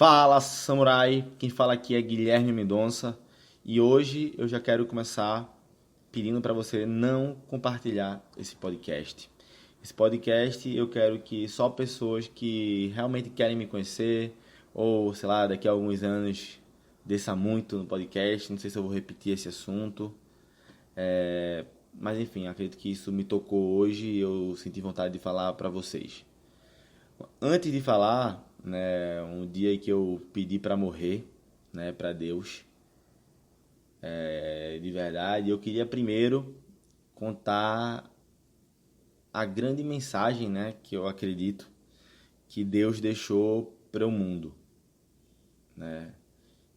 Fala, samurai! Quem fala aqui é Guilherme Mendonça e hoje eu já quero começar pedindo para você não compartilhar esse podcast. Esse podcast eu quero que só pessoas que realmente querem me conhecer ou, sei lá, daqui a alguns anos desça muito no podcast, não sei se eu vou repetir esse assunto, mas enfim, acredito que isso me tocou hoje e eu senti vontade de falar para vocês. Antes de falar, né, um dia que eu pedi para morrer, né, para Deus, de verdade, eu queria primeiro contar a grande mensagem, né, que eu acredito que Deus deixou para o mundo, né?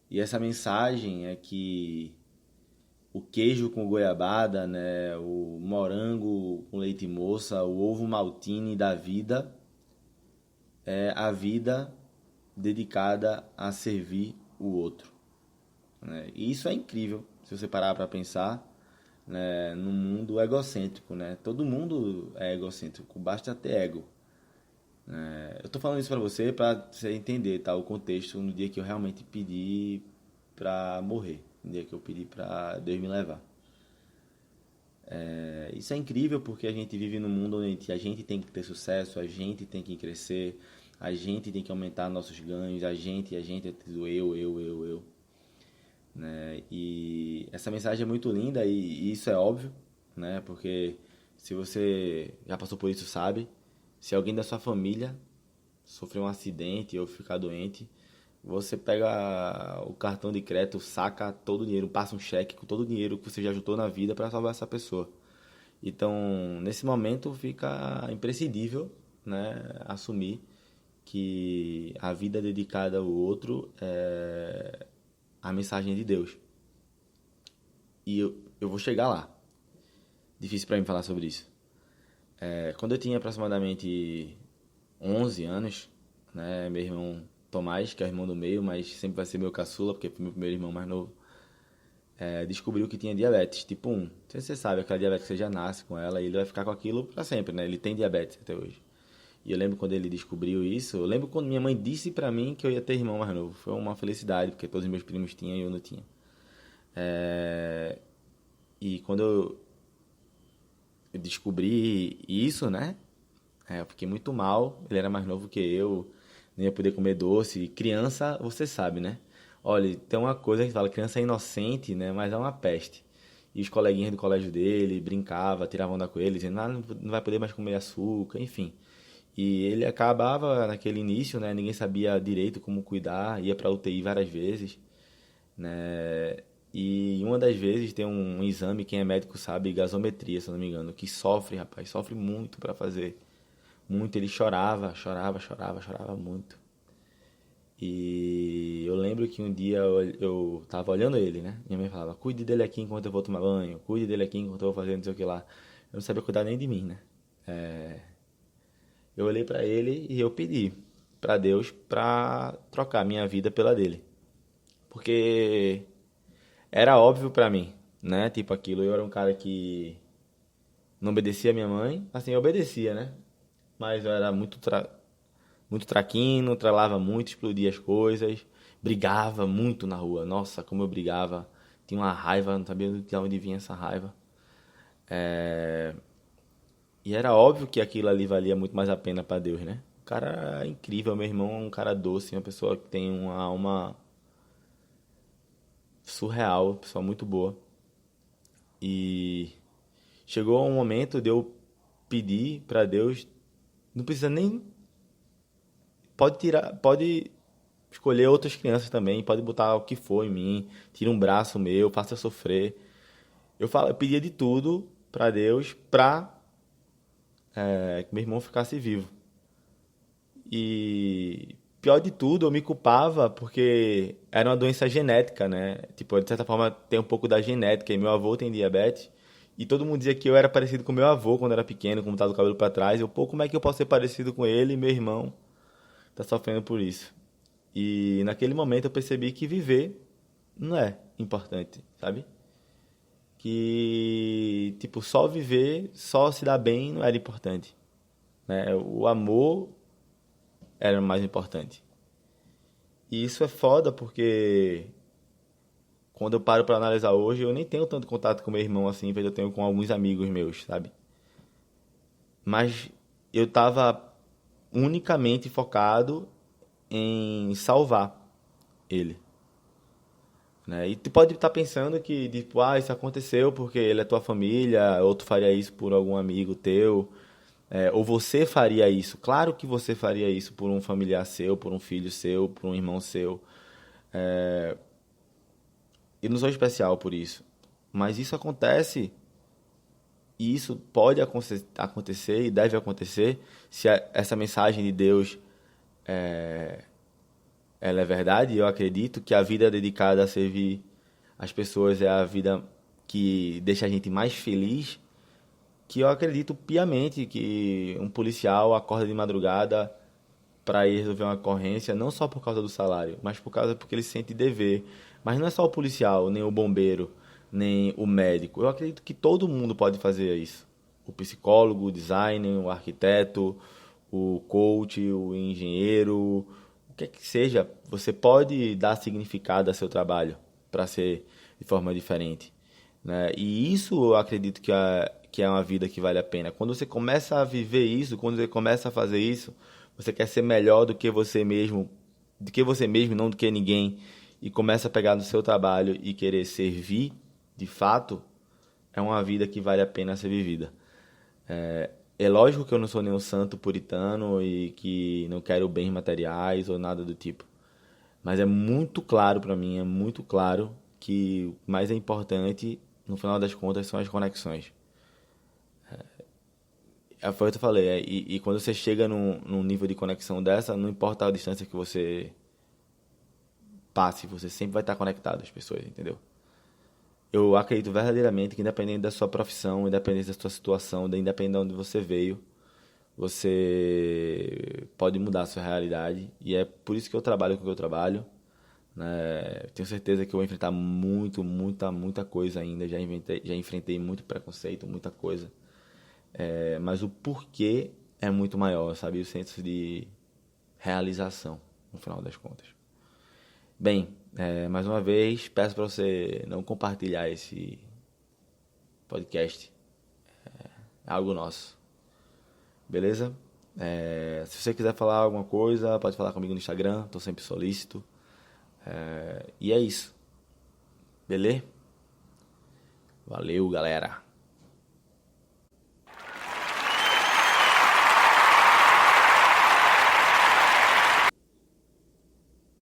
E essa mensagem é que o queijo com goiabada, né, o morango com leite moça, o ovo maltine da vida é a vida dedicada a servir o outro, né? E isso é incrível, se você parar para pensar, né, num mundo egocêntrico, né? Todo mundo é egocêntrico, basta ter ego. Eu tô falando isso para você entender, tá, o contexto no dia que eu realmente pedi para morrer, no dia que eu pedi para Deus me levar. Isso é incrível porque a gente vive num mundo onde a gente tem que ter sucesso, a gente tem que crescer, a gente tem que aumentar nossos ganhos, a gente é tudo eu, né? E essa mensagem é muito linda e isso é óbvio, né? Porque se você já passou por isso, sabe, se alguém da sua família sofrer um acidente ou ficar doente, você pega o cartão de crédito, saca todo o dinheiro, passa um cheque com todo o dinheiro que você já juntou na vida para salvar essa pessoa. Então, nesse momento fica imprescindível, né, assumir que a vida dedicada ao outro é a mensagem de Deus. E eu vou chegar lá. Difícil para mim falar sobre isso. Quando eu tinha aproximadamente 11 anos, né, meu irmão Tomás, que é o irmão do meio, mas sempre vai ser meu caçula, porque foi meu primeiro irmão mais novo, descobriu que tinha diabetes tipo 1. Não sei se você sabe, aquela diabetes que você já nasce com ela e ele vai ficar com aquilo para sempre, né? Ele tem diabetes até hoje. E eu lembro quando ele descobriu isso, eu lembro quando minha mãe disse pra mim que eu ia ter irmão mais novo. Foi uma felicidade, porque todos os meus primos tinham e eu não tinha. E quando eu descobri isso, né? Eu fiquei muito mal. Ele era mais novo que eu, nem ia poder comer doce. E criança, você sabe, né? Olha, tem uma coisa que fala, criança é inocente, né? Mas é uma peste. E os coleguinhas do colégio dele brincava, tiravam onda com ele, dizendo, não vai poder mais comer açúcar, enfim. E ele acabava naquele início, né? Ninguém sabia direito como cuidar, ia pra UTI várias vezes, né? E uma das vezes tem um exame, quem é médico sabe, gasometria, se eu não me engano, que sofre, rapaz, sofre muito pra fazer. Muito, ele chorava muito. E eu lembro que um dia eu tava olhando ele, né? Minha mãe falava, cuide dele aqui enquanto eu vou tomar banho, cuide dele aqui enquanto eu vou fazer não sei o que lá. Eu não sabia cuidar nem de mim, né? Eu olhei pra ele e eu pedi pra Deus pra trocar minha vida pela dele. Porque era óbvio pra mim, né? Tipo aquilo, eu era um cara que não obedecia a minha mãe. Assim, eu obedecia, né? Mas eu era muito traquino, tralava muito, explodia as coisas, brigava muito na rua. Nossa, como eu brigava. Tinha uma raiva, não sabia de onde vinha essa raiva. E era óbvio que aquilo ali valia muito mais a pena pra Deus, né? O cara é incrível, meu irmão é um cara doce, uma pessoa que tem uma alma surreal, uma pessoa muito boa. E chegou um momento de eu pedir pra Deus, não precisa nem, pode tirar, pode escolher outras crianças também, pode botar o que for em mim, tira um braço meu, faça eu sofrer. Eu pedia de tudo pra Deus pra que meu irmão ficasse vivo. E pior de tudo, eu me culpava porque era uma doença genética, né? Tipo, de certa forma tem um pouco da genética e meu avô tem diabetes. E todo mundo dizia que eu era parecido com meu avô quando era pequeno, como tava o cabelo pra trás. Eu, pô, como é que eu posso ser parecido com ele e meu irmão tá sofrendo por isso? E naquele momento eu percebi que viver não é importante, sabe? Que, tipo, só viver, só se dar bem não era importante, né? O amor era o mais importante. E isso é foda porque quando eu paro pra analisar hoje, eu nem tenho tanto contato com meu irmão assim, mas eu tenho com alguns amigos meus, sabe? Mas eu tava unicamente focado em salvar ele, né? E tu pode estar pensando que, tipo, isso aconteceu porque ele é tua família, ou tu faria isso por algum amigo teu, ou você faria isso. Claro que você faria isso por um familiar seu, por um filho seu, por um irmão seu. Eu não sou especial por isso. Mas isso acontece, e isso pode acontecer e deve acontecer se essa mensagem de Deus ela é verdade. Eu acredito que a vida dedicada a servir as pessoas é a vida que deixa a gente mais feliz, que eu acredito piamente que um policial acorda de madrugada para ir resolver uma ocorrência, não só por causa do salário, mas por causa porque ele sente dever. Mas não é só o policial, nem o bombeiro, nem o médico. Eu acredito que todo mundo pode fazer isso. O psicólogo, o designer, o arquiteto, o coach, o engenheiro, o que é que seja, você pode dar significado ao seu trabalho para ser de forma diferente, né? E isso eu acredito que é uma vida que vale a pena. Quando você começa a viver isso, quando você começa a fazer isso, você quer ser melhor do que você mesmo, não do que ninguém, e começa a pegar no seu trabalho e querer servir, de fato, é uma vida que vale a pena ser vivida. É lógico que eu não sou nenhum santo puritano e que não quero bens materiais ou nada do tipo. Mas é muito claro para mim, é muito claro que o mais importante, no final das contas, são as conexões. Foi o que eu falei, e quando você chega num nível de conexão dessa, não importa a distância que você passe, você sempre vai estar conectado às pessoas, entendeu? Eu acredito verdadeiramente que independente da sua profissão, independente da sua situação, independente de onde você veio, você pode mudar a sua realidade. E é por isso que eu trabalho com o que eu trabalho, né? Tenho certeza que eu vou enfrentar muita coisa ainda. Já enfrentei muito preconceito, muita coisa. Mas o porquê é muito maior, sabe? O senso de realização, no final das contas. Bem, mais uma vez, peço para você não compartilhar esse podcast. É algo nosso. Beleza? Se você quiser falar alguma coisa, pode falar comigo no Instagram. Estou sempre solícito. E é isso. Beleza? Valeu, galera.